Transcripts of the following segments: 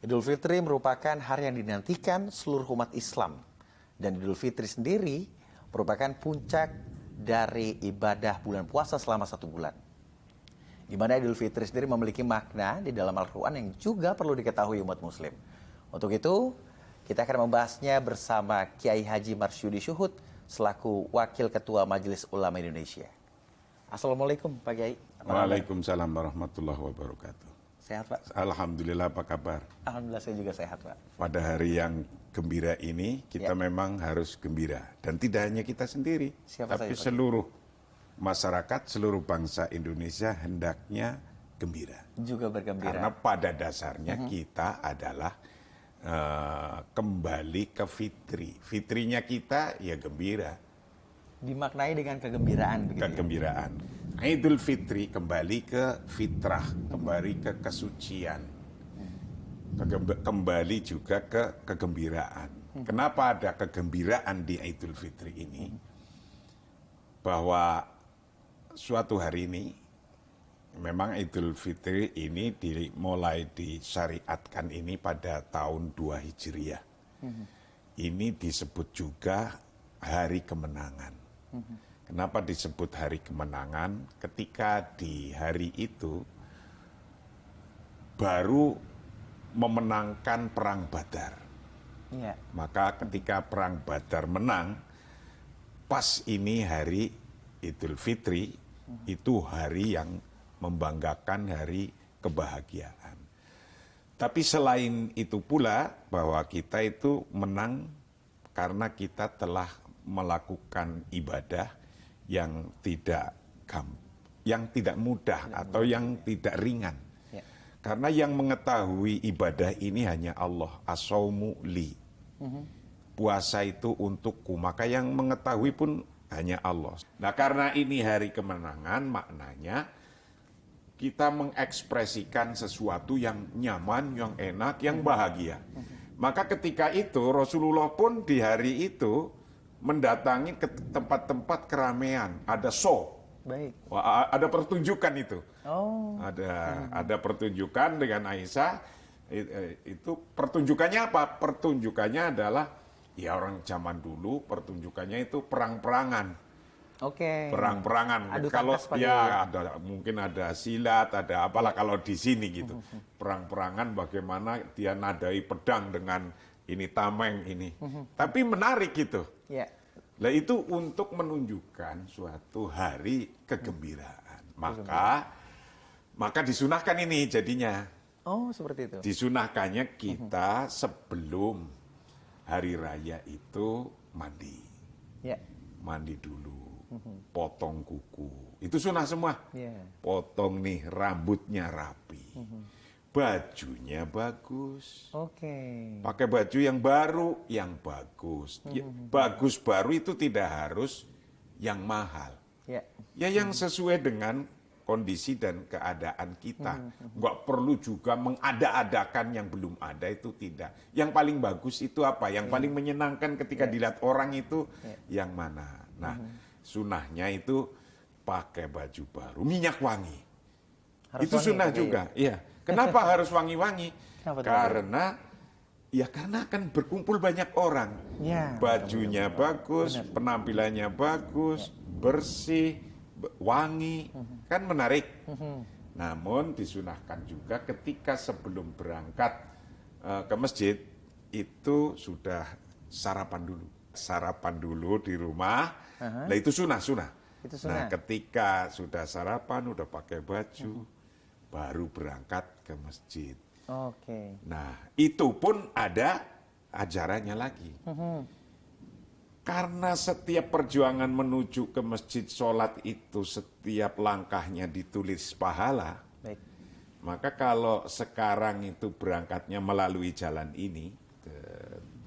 Idul Fitri merupakan hari yang dinantikan seluruh umat Islam. Dan Idul Fitri sendiri merupakan puncak dari ibadah bulan puasa selama 1 bulan. Di mana Idul Fitri sendiri memiliki makna di dalam Al-Quran yang juga perlu diketahui umat Muslim. Untuk itu, kita akan membahasnya bersama Kiai Haji Marsyudi Syuhud selaku Wakil Ketua Majelis Ulama Indonesia. Assalamualaikum Pak Kiai. Waalaikumsalam warahmatullahi wabarakatuh. Sehat Pak? Alhamdulillah, apa kabar? Alhamdulillah saya juga sehat Pak. Pada hari yang gembira ini kita memang harus gembira. Dan tidak hanya kita sendiri, tapi seluruh masyarakat, seluruh bangsa Indonesia hendaknya gembira. Juga bergembira. Karena pada dasarnya kita adalah kembali ke fitri. Fitrinya kita ya gembira. Dimaknai dengan kegembiraan begitu. Kegembiraan. Idul Fitri kembali ke fitrah, kembali ke kesucian. Kembali juga ke kegembiraan. Kenapa ada kegembiraan di Idul Fitri ini? Bahwa suatu hari ini memang Idul Fitri ini mulai disyariatkan ini pada tahun 2 Hijriah. Ini disebut juga hari kemenangan. Kenapa disebut hari kemenangan? Ketika di hari itu baru memenangkan perang Badar. Ya. Maka ketika perang Badar menang, pas ini hari Idul Fitri, itu hari yang membanggakan, hari kebahagiaan. Tapi selain itu pula bahwa kita itu menang karena kita telah melakukan ibadah yang tidak mudah atau yang tidak ringan. Ya. Karena yang mengetahui ibadah ini hanya Allah. As-saumu li. Puasa itu untukku. Maka yang mengetahui pun hanya Allah. Nah, karena ini hari kemenangan, maknanya kita mengekspresikan sesuatu yang nyaman, yang enak, yang bahagia. Maka ketika itu Rasulullah pun di hari itu mendatangi ke tempat-tempat keramaian, ada show. Baik. Wah, ada pertunjukan itu. Oh. Ada pertunjukan dengan Aisyah. Itu pertunjukannya apa? Pertunjukannya adalah ya orang zaman dulu pertunjukannya itu perang-perangan. Oke. Perang-perangan. Kalau ya mungkin ada silat, ada apalah kalau di sini gitu. Perang-perangan bagaimana dia nadai pedang dengan ini tameng ini. Tapi menarik gitu. Ya. Nah itu untuk menunjukkan suatu hari kegembiraan. Maka disunahkan ini jadinya. Oh, seperti itu. Disunahkannya kita sebelum hari raya itu mandi. Ya. Mandi dulu. Potong kuku. Itu sunah semua. Yeah. Potong nih rambutnya rapi. Bajunya bagus. Oke. Pakai baju yang baru, yang bagus. Bagus baru itu tidak harus yang mahal. Ya yang sesuai dengan kondisi dan keadaan kita. Nggak perlu juga mengada-adakan yang belum ada, itu tidak. Yang paling bagus itu apa? Yang paling menyenangkan ketika dilihat orang itu yang mana? Nah, sunahnya itu pakai baju baru, minyak wangi. Harus itu sunnah juga. Iya. Kenapa harus wangi-wangi? Karena akan berkumpul banyak orang. Ya, bajunya bagus, penampilannya bagus, bersih, wangi, kan menarik. Namun disunahkan juga ketika sebelum berangkat ke masjid itu sudah sarapan dulu. Sarapan dulu di rumah. Nah itu sunnah. Nah ketika sudah sarapan, udah pakai baju, baru berangkat ke masjid. Oke. Nah, itu pun ada ajarannya lagi. Karena setiap perjuangan menuju ke masjid sholat itu setiap langkahnya ditulis pahala. Baik. Maka kalau sekarang itu berangkatnya melalui jalan ini, ke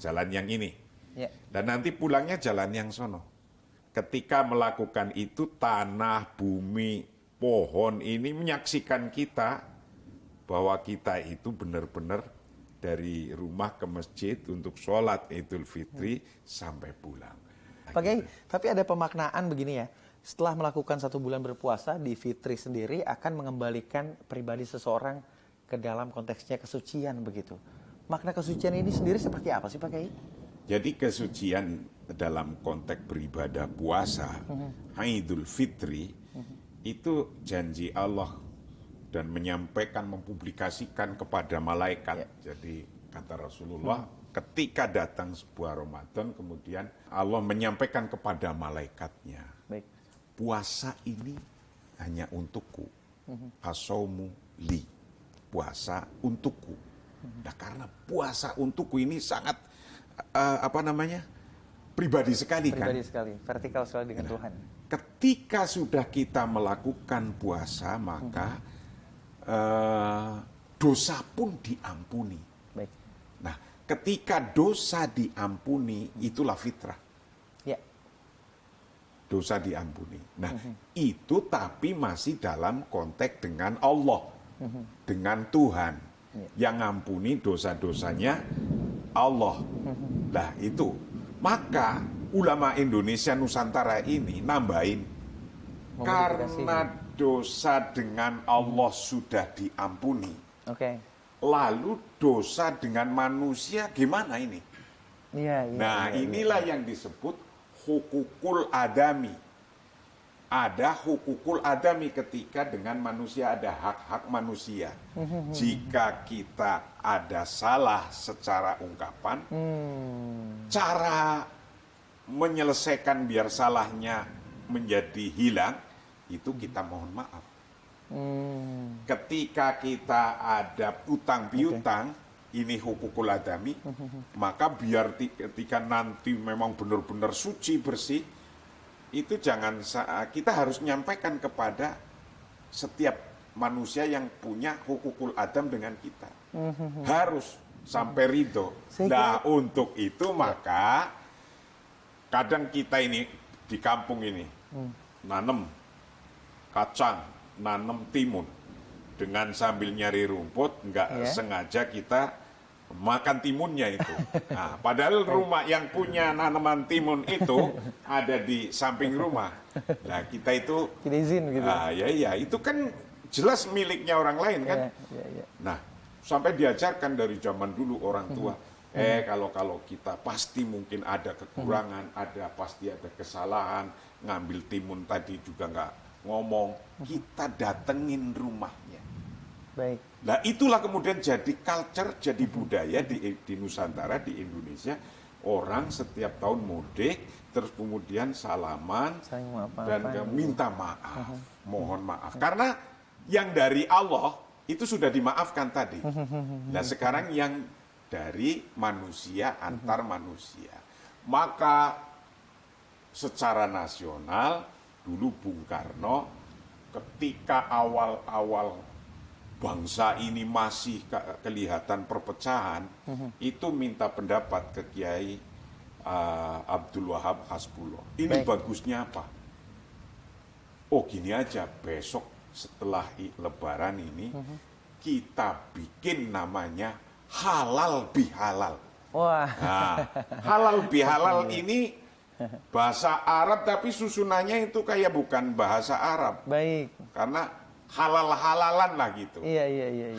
jalan yang ini. Ya. Dan nanti pulangnya jalan yang sono. Ketika melakukan itu tanah, bumi, pohon ini menyaksikan kita bahwa kita itu benar-benar dari rumah ke masjid untuk sholat Idul Fitri sampai pulang. Pak Kiai, tapi ada pemaknaan begini ya, setelah melakukan 1 bulan berpuasa di Fitri sendiri akan mengembalikan pribadi seseorang ke dalam konteksnya kesucian begitu. makna kesucian ini sendiri seperti apa sih Pak Kiai? Jadi kesucian dalam konteks beribadah puasa, Idul Fitri, itu janji Allah dan menyampaikan, mempublikasikan kepada malaikat. Jadi kata Rasulullah, ketika datang sebuah Ramadan, kemudian Allah menyampaikan kepada malaikatnya, Baik. puasa ini hanya untukku, as-saumu li, puasa untukku. Nah, karena puasa untukku ini sangat pribadi sekali kan. Pribadi sekali, vertikal sekali dengan Tuhan. Ketika sudah kita melakukan puasa, maka dosa pun diampuni. Baik. Nah, ketika dosa diampuni, itulah fitrah. Ya. Dosa diampuni. Nah, itu tapi masih dalam konteks dengan Allah, dengan Tuhan. Yang ngampuni dosa-dosanya Allah. Nah, itu. Maka ulama Indonesia Nusantara ini nambahin, karena dosa dengan Allah sudah diampuni. Oke. Lalu dosa dengan manusia gimana ini? Iya, Nah, inilah yang disebut hukukul adami. Ada hukukul adami ketika dengan manusia ada hak-hak manusia. Jika kita ada salah secara ungkapan, cara menyelesaikan biar salahnya menjadi hilang, itu kita mohon maaf. Ketika kita ada utang piutang, ini hukukul adami, maka biar ketika nanti memang benar-benar suci bersih, itu jangan, kita harus nyampaikan kepada setiap manusia yang punya hukukul adam dengan kita. Harus sampai ridho. Nah, untuk itu maka kadang kita ini di kampung ini nanam kacang, nanam timun, dengan sambil nyari rumput, nggak sengaja kita makan timunnya itu. Nah, padahal rumah yang punya tanaman timun itu ada di samping rumah. Nah, kita itu tidak izin gitu. Ya, itu kan jelas miliknya orang lain kan. Ya. Nah, sampai diajarkan dari zaman dulu orang tua, kalau kita pasti mungkin ada kekurangan, pasti ada kesalahan, ngambil timun tadi juga nggak ngomong, kita datengin rumahnya. Baik. Nah, itulah kemudian jadi culture, jadi budaya di Nusantara, di Indonesia. Orang setiap tahun mudik, terus kemudian salaman, dan minta maaf, mohon maaf. Karena yang dari Allah, itu sudah dimaafkan tadi. Nah, sekarang yang dari manusia, antar manusia. Maka secara nasional, dulu Bung Karno, ketika awal-awal bangsa ini masih kelihatan perpecahan, itu minta pendapat ke Kiai Abdul Wahab Hasbullah. Ini bagusnya apa? Oh, gini aja, besok setelah Lebaran ini kita bikin namanya halal bihalal. Wah. Nah, halal bihalal ini bahasa Arab tapi susunannya itu kayak bukan bahasa Arab. Baik. Karena halal-halalan lah gitu. Iya.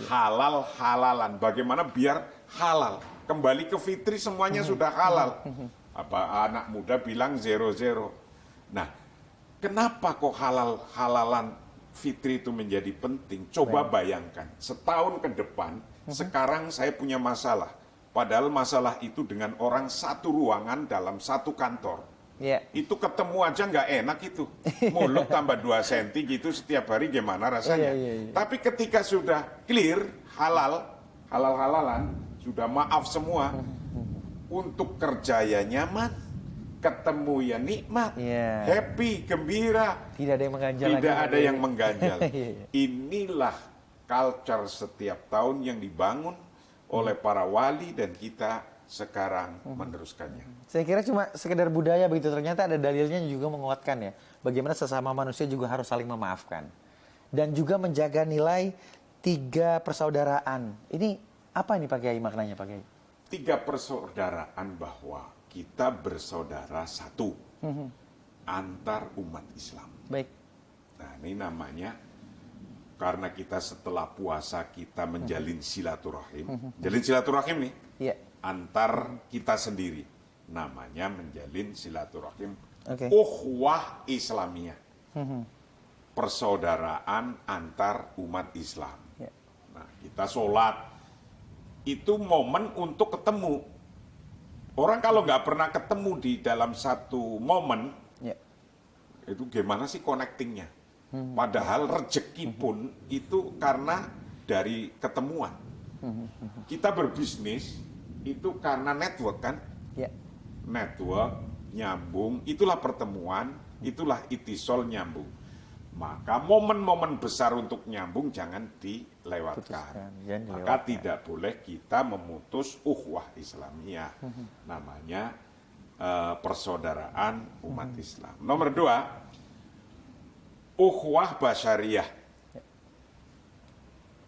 Halal-halalan. Bagaimana biar halal. Kembali ke fitri semuanya sudah halal. Apa anak muda bilang 0-0. Nah, kenapa kok halal-halalan fitri itu menjadi penting? Coba bayangkan, setahun ke depan, sekarang saya punya masalah. Padahal masalah itu dengan orang satu ruangan dalam satu kantor. Yeah. Itu ketemu aja nggak enak itu. Mulut tambah 2 cm gitu setiap hari gimana rasanya. Iya. Tapi ketika sudah clear, halal-halalan, sudah maaf semua, untuk kerja ya nyaman, ketemu ya nikmat, happy, gembira. Tidak ada yang mengganjal. Tidak ada yang mengganjal. Inilah culture setiap tahun yang dibangun oleh para wali dan kita sekarang meneruskannya. Saya kira cuma sekedar budaya begitu, ternyata ada dalilnya juga menguatkan ya. Bagaimana sesama manusia juga harus saling memaafkan. Dan juga menjaga nilai 3 persaudaraan. Ini apa ini Pak Kiai maknanya Pak Kiai? 3 persaudaraan bahwa kita bersaudara satu antar umat Islam. Baik. Nah, ini namanya karena kita setelah puasa kita menjalin silaturahim. Jalin silaturahim nih, Iya. antar kita sendiri. Namanya menjalin silaturahim. Oke. Ukhuwah Islamiyah. Persaudaraan antar umat Islam. Iya. Nah, kita sholat, itu momen untuk ketemu. Orang kalau nggak pernah ketemu di dalam satu momen, Iya. itu gimana sih connectingnya? Padahal rezeki pun itu karena dari ketemuan. Kita berbisnis itu karena network kan? Iya. Network, nyambung, itulah pertemuan, itulah itisol nyambung. Maka momen-momen besar untuk nyambung jangan dilewatkan. Putuskan, jangan Maka dilewatkan. tidak boleh kita memutus ukhuwah Islamiyah. Namanya persaudaraan umat Islam. Nomor 2, ukhuwah basyariyah.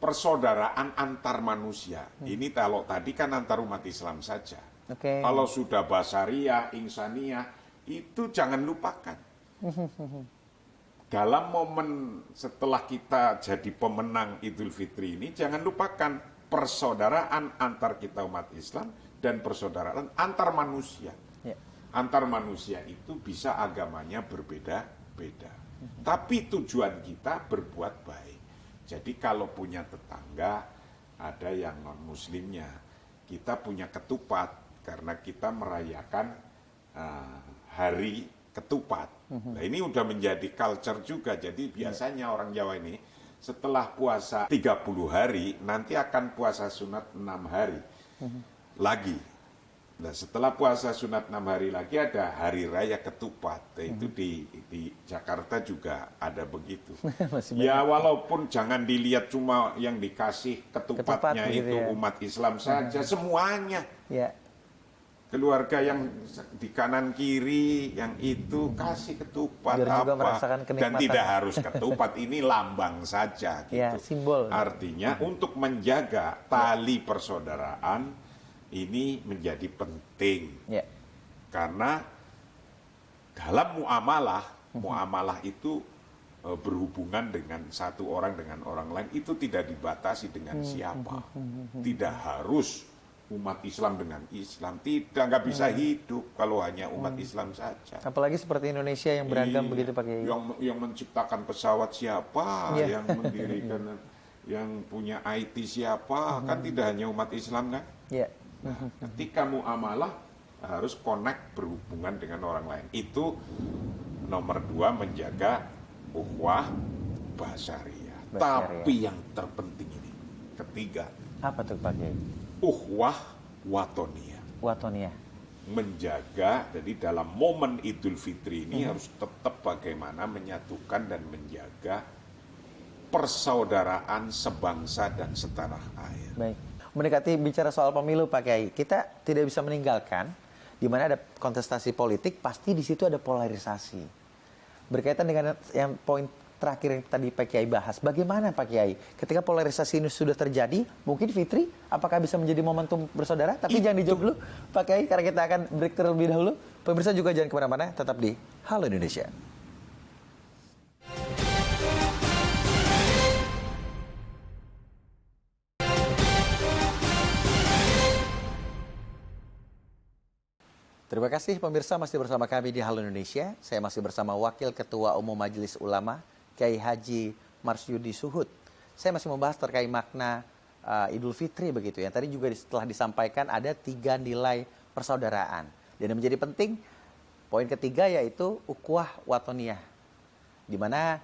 Persaudaraan antar manusia. Ini kalau tadi kan antar umat Islam saja. Oke. Kalau sudah basyariyah, insaniyah, itu jangan lupakan. Dalam momen setelah kita jadi pemenang Idul Fitri ini, jangan lupakan persaudaraan antar kita umat Islam dan persaudaraan antar manusia. Iya. Antar manusia itu bisa agamanya berbeda-beda. Tapi tujuan kita berbuat baik. Jadi kalau punya tetangga, ada yang non-muslimnya, kita punya ketupat, karena kita merayakan hari ketupat. Nah, ini udah menjadi culture juga. Jadi biasanya orang Jawa ini setelah puasa 30 hari, nanti akan puasa sunat 6 hari lagi. Nah, setelah puasa sunat 6 hari lagi ada hari raya ketupat. Nah, itu di Jakarta juga ada begitu. Masih Ya walaupun jangan dilihat cuma yang dikasih ketupatnya Ketupat, itu gitu ya. umat Islam saja, semuanya. Iya. Keluarga yang di kanan kiri yang itu kasih ketupat Biar juga apa merasakan dan kenikmatan. tidak harus ketupat, ini lambang saja gitu. Ya, simbol. Artinya untuk menjaga tali persaudaraan ini menjadi penting. Iya. Karena dalam muamalah itu berhubungan dengan satu orang dengan orang lain itu tidak dibatasi dengan siapa. Tidak harus umat Islam dengan Islam, nggak bisa hidup kalau hanya umat Islam saja. Apalagi seperti Indonesia yang beragam Iya. begitu Pak Kiai. Yang menciptakan pesawat siapa, Iya. yang mendirikan, yang punya IT siapa, kan tidak hanya umat Islam kan? Iya. Nah, ketika muamalah harus connect berhubungan dengan orang lain. Itu nomor 2 menjaga ukhuwah basyariyah. Tapi yang terpenting ini, ketiga, Apa tuh Pak Kiai? ukhuwah watoniyah. Watoniyah. Menjaga, jadi dalam momen Idul Fitri ini harus tetap bagaimana menyatukan dan menjaga persaudaraan sebangsa dan setanah air. Baik. Mendekati bicara soal pemilu Pak Kiai, kita tidak bisa meninggalkan di mana ada kontestasi politik, pasti di situ ada polarisasi. Berkaitan dengan yang poin terakhir yang tadi Pak Kiai bahas, bagaimana Pak Kiai ketika polarisasi ini sudah terjadi, mungkin Fitri apakah bisa menjadi momentum bersaudara? Tapi jangan dijawab dulu Pak Kiai, karena kita akan break terlebih dahulu. Pemirsa juga jangan kemana-mana, tetap di Halo Indonesia. Terima kasih pemirsa masih bersama kami di Halo Indonesia. Saya masih bersama Wakil Ketua Umum Majelis Ulama Kiai Haji Marsyudi Suhud. Saya masih membahas terkait makna Idul Fitri begitu ya. Tadi juga setelah disampaikan ada 3 nilai persaudaraan. Dan yang menjadi penting poin ketiga yaitu ukhuwah watoniyah. Di mana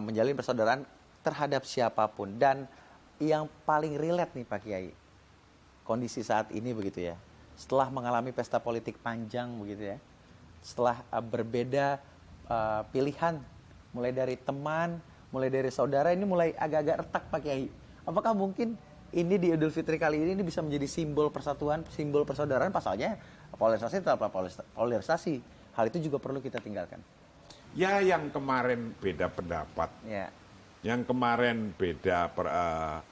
menjalin persaudaraan terhadap siapapun, dan yang paling relate nih Pak Kiai. Kondisi saat ini begitu ya. Setelah mengalami pesta politik panjang begitu ya, setelah berbeda pilihan, mulai dari teman, mulai dari saudara, ini mulai agak-agak retak Pak Kiai. Apakah mungkin ini di Idul Fitri kali ini bisa menjadi simbol persatuan, simbol persaudaraan? Pasalnya polarisasi tetap polarisasi. Hal itu juga perlu kita tinggalkan. Ya, yang kemarin beda pendapat, Ya. yang kemarin beda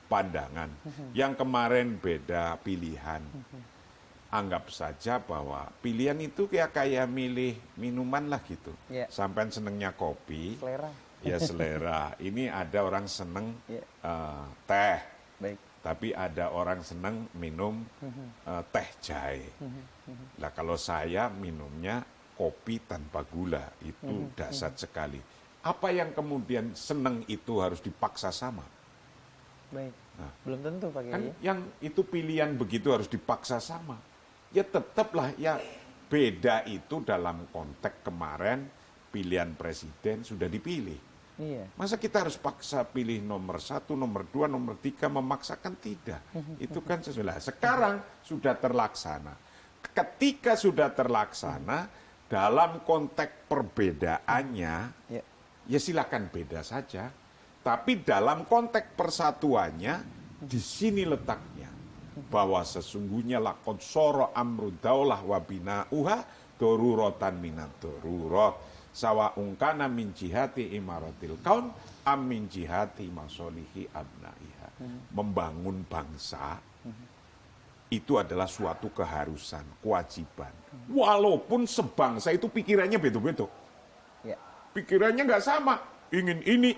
pandangan, yang kemarin beda pilihan. Anggap saja bahwa pilihan itu kayak milih minuman lah gitu. Yeah. Sampai senengnya kopi, Selera. Ya selera. Ini ada orang seneng Ya. teh, Baik. tapi ada orang seneng minum teh jahe. Nah kalau saya minumnya kopi tanpa gula, itu dahsyat sekali. Apa yang kemudian seneng itu harus dipaksa sama? Baik. Belum tentu Pak Kiai. Kan yang itu pilihan begitu harus dipaksa sama. Ya tetaplah ya beda itu dalam konteks kemarin pilihan presiden sudah dipilih. Iya. Masa kita harus paksa pilih nomor 1, nomor 2, nomor 3, memaksakan? Tidak. Itu kan sesuai. Sekarang sudah terlaksana. Ketika sudah terlaksana, dalam konteks perbedaannya, ya silakan beda saja. Tapi dalam konteks persatuannya, di sini letaknya. Bahwa sesungguhnya lakon soro amru daulah wabina'uha dorurotan minat dorurat. Sawa ungkana min jihati imaratil kaun am min jihati masolihi abnaiha. Membangun bangsa itu adalah suatu keharusan, kewajiban. Walaupun sebangsa itu pikirannya beda-beda. Ya. Pikirannya nggak sama. Ingin ini,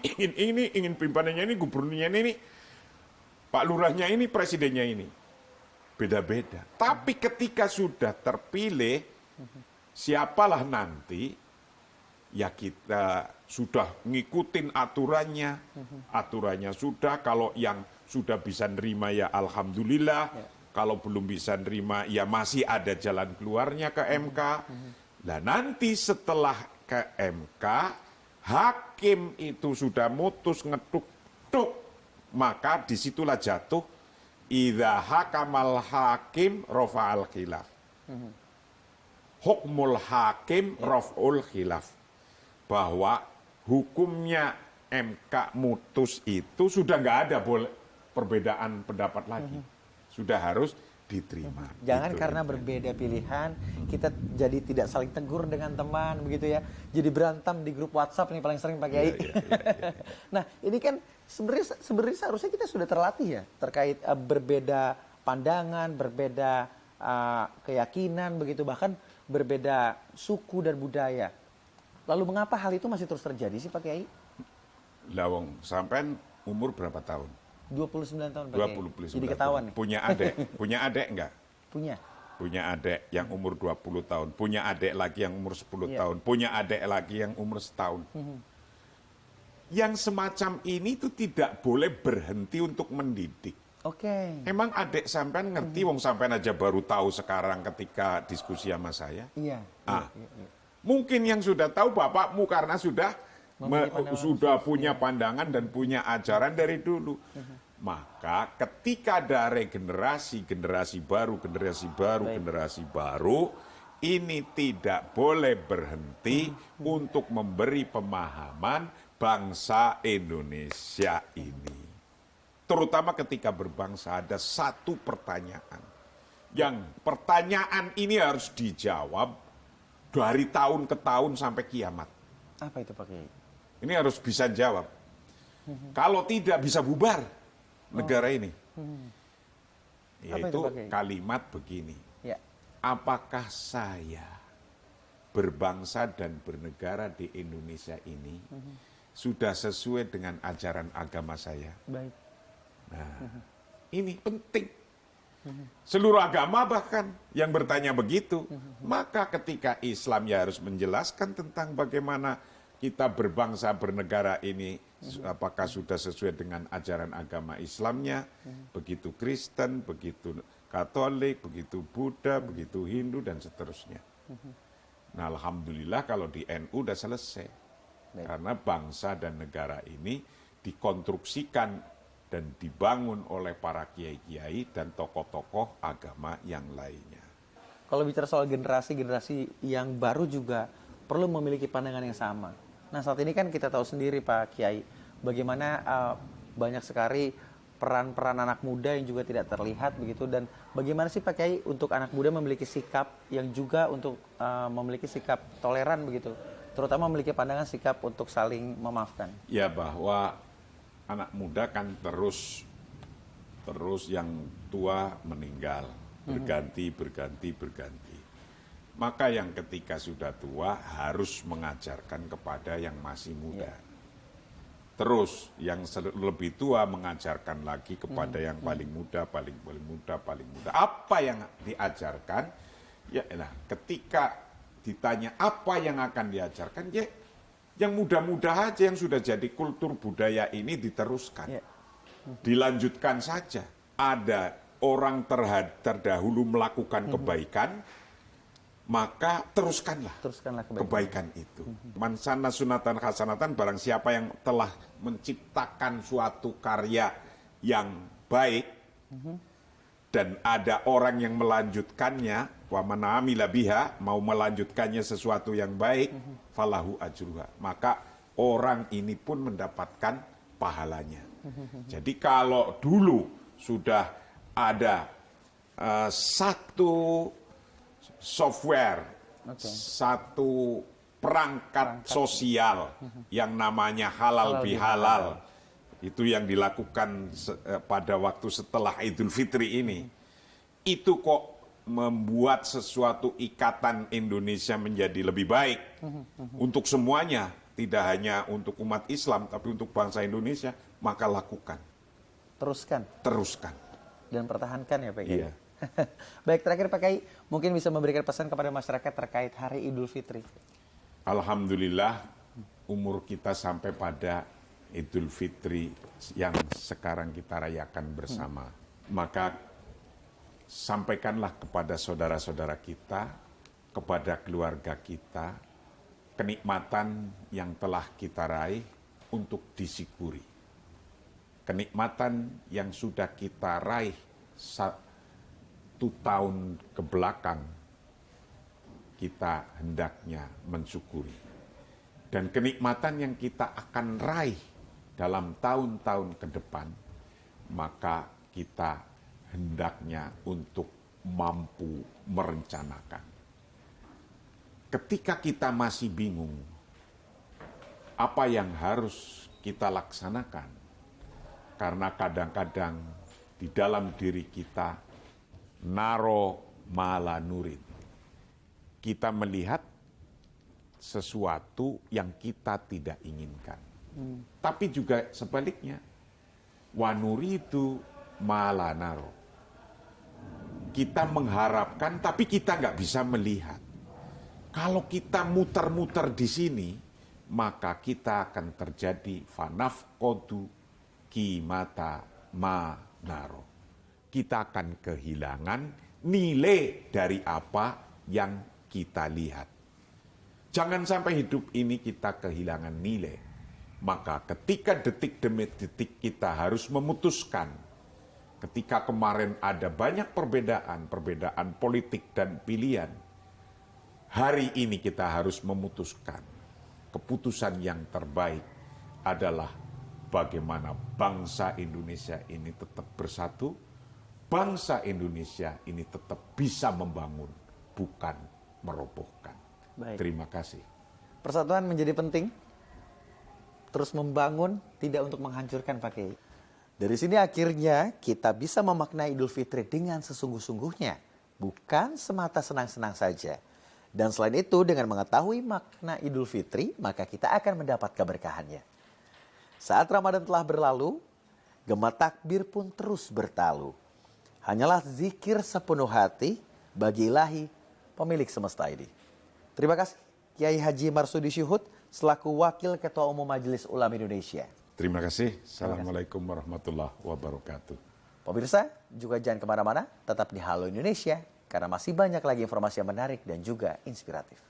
ingin pimpinannya ini, gubernurnya ini, Pak Lurahnya ini, presidennya ini. Beda-beda. Tapi ketika sudah terpilih, siapalah nanti, ya kita sudah ngikutin aturannya. Aturannya sudah, kalau yang sudah bisa nerima ya alhamdulillah. Kalau belum bisa nerima ya masih ada jalan keluarnya ke MK. Nah nanti setelah ke MK, hakim itu sudah mutus ngeduk-duk, maka disitulah jatuh idza hakamal hakim rafa'al khilaf. Hukmul hakim raf'ul khilaf. Bahwa hukumnya MK mutus itu sudah nggak ada perbedaan pendapat lagi. Sudah harus diterima. Jangan gitu, karena berbeda pilihan kita jadi tidak saling tegur dengan teman begitu ya. Jadi berantem di grup WhatsApp nih paling sering Pak Kiai. Nah, ini kan sebenarnya seharusnya kita sudah terlatih ya terkait berbeda pandangan, berbeda keyakinan begitu, bahkan berbeda suku dan budaya. Lalu mengapa hal itu masih terus terjadi sih Pak Kiai? Lawong, sampean umur berapa tahun? 29 tahun Pak Kiai. 29. Jadi ketahuan nih. Punya adik enggak? Punya. Punya adik yang umur 20 tahun, punya adik lagi yang umur 10 Iya. tahun, punya adik lagi yang umur setahun. Yang semacam ini tuh tidak boleh berhenti untuk mendidik. Oke. Emang adik sampean ngerti, wong sampean aja baru tahu sekarang ketika diskusi sama saya. Iya. Mungkin yang sudah tahu bapakmu karena sudah Memiliki punya pandangan dan punya ajaran dari dulu. Maka ketika ada regenerasi, generasi baru, ini tidak boleh berhenti untuk memberi pemahaman bangsa Indonesia ini. Terutama ketika berbangsa ada satu pertanyaan. Yang pertanyaan ini harus dijawab dari tahun ke tahun sampai kiamat. Apa itu Pak Kiai? Ini harus bisa jawab. Kalau tidak bisa bubar negara ini. Yaitu Pak Kiai? kalimat begini. Ya. Apakah saya berbangsa dan bernegara di Indonesia ini sudah sesuai dengan ajaran agama saya? Baik. Nah, ini penting. Seluruh agama bahkan yang bertanya begitu. Maka ketika Islam ya harus menjelaskan tentang bagaimana kita berbangsa bernegara ini, apakah sudah sesuai dengan ajaran agama Islamnya, begitu Kristen, begitu Katolik, begitu Buddha, begitu Hindu dan seterusnya. Nah, alhamdulillah kalau di NU udah selesai. Karena bangsa dan negara ini dikonstruksikan dan dibangun oleh para kiai-kiai dan tokoh-tokoh agama yang lainnya. Kalau bicara soal generasi yang baru juga perlu memiliki pandangan yang sama. Nah, saat ini kan kita tahu sendiri Pak Kiai, bagaimana banyak sekali peran-peran anak muda yang juga tidak terlihat begitu, dan bagaimana sih Pak Kiai untuk anak muda memiliki sikap yang juga untuk memiliki sikap toleran begitu, terutama memiliki pandangan sikap untuk saling memaafkan. Ya, bahwa anak muda kan terus yang tua meninggal, berganti. Maka yang ketika sudah tua harus mengajarkan kepada yang masih muda. Terus yang lebih tua mengajarkan lagi kepada yang paling muda, paling muda, paling muda. Apa yang diajarkan? Ya, nah, ketika ditanya apa yang akan diajarkan, ya yang muda-muda aja yang sudah jadi kultur budaya ini diteruskan. Dilanjutkan saja. Ada orang terdahulu melakukan kebaikan, maka teruskanlah kebaikan itu. Man sanna sunatan hasanatan, barang siapa yang telah menciptakan suatu karya yang baik dan ada orang yang melanjutkannya, wa man amila biha, mau melanjutkannya sesuatu yang baik, falahu ajruha, maka orang ini pun mendapatkan pahalanya. Jadi kalau dulu sudah ada satu software, satu perangkat sosial yang namanya halal bihalal, itu yang dilakukan pada waktu setelah Idul Fitri ini, itu kok membuat sesuatu ikatan Indonesia menjadi lebih baik untuk semuanya, tidak hanya untuk umat Islam tapi untuk bangsa Indonesia, maka lakukan, teruskan dan pertahankan ya Pak Kiai. Iya. Baik, terakhir Pak Kiai, mungkin bisa memberikan pesan kepada masyarakat terkait Hari Idul Fitri. Alhamdulillah umur kita sampai pada Idul Fitri yang sekarang kita rayakan bersama. Maka sampaikanlah kepada saudara-saudara kita, kepada keluarga kita, kenikmatan yang telah kita raih untuk disyukuri. Kenikmatan yang sudah kita raih 1 tahun ke belakang, kita hendaknya mensyukuri. Dan kenikmatan yang kita akan raih dalam tahun-tahun ke depan, maka kita hendaknya untuk mampu merencanakan. Ketika kita masih bingung, apa yang harus kita laksanakan? Karena kadang-kadang di dalam diri kita, naro mala nurid. Kita melihat sesuatu yang kita tidak inginkan. Tapi juga sebaliknya, wanuri itu mala naro. Kita mengharapkan, tapi kita nggak bisa melihat. Kalau kita muter-muter di sini, maka kita akan terjadi fanafqodu kimata manaro. Kita akan kehilangan nilai dari apa yang kita lihat. Jangan sampai hidup ini kita kehilangan nilai. Maka ketika detik demi detik kita harus memutuskan. Ketika kemarin ada banyak perbedaan politik dan pilihan. Hari ini kita harus memutuskan. Keputusan yang terbaik adalah bagaimana bangsa Indonesia ini tetap bersatu, bangsa Indonesia ini tetap bisa membangun, bukan merobohkan. Baik. Terima kasih. Persatuan menjadi penting, terus membangun, tidak untuk menghancurkan Pak Kiai. Dari sini akhirnya kita bisa memaknai Idul Fitri dengan sesungguh-sungguhnya, bukan semata senang-senang saja. Dan selain itu, dengan mengetahui makna Idul Fitri, maka kita akan mendapat keberkahannya. Saat Ramadan telah berlalu, gema takbir pun terus bertalu. Hanyalah zikir sepenuh hati bagi Ilahi, pemilik semesta ini. Terima kasih Kiai Haji Marsudi Syuhud selaku Wakil Ketua Umum Majelis Ulama Indonesia. Terima kasih. Assalamualaikum warahmatullahi wabarakatuh. Pemirsa, juga jangan kemana-mana, tetap di Halo Indonesia, karena masih banyak lagi informasi yang menarik dan juga inspiratif.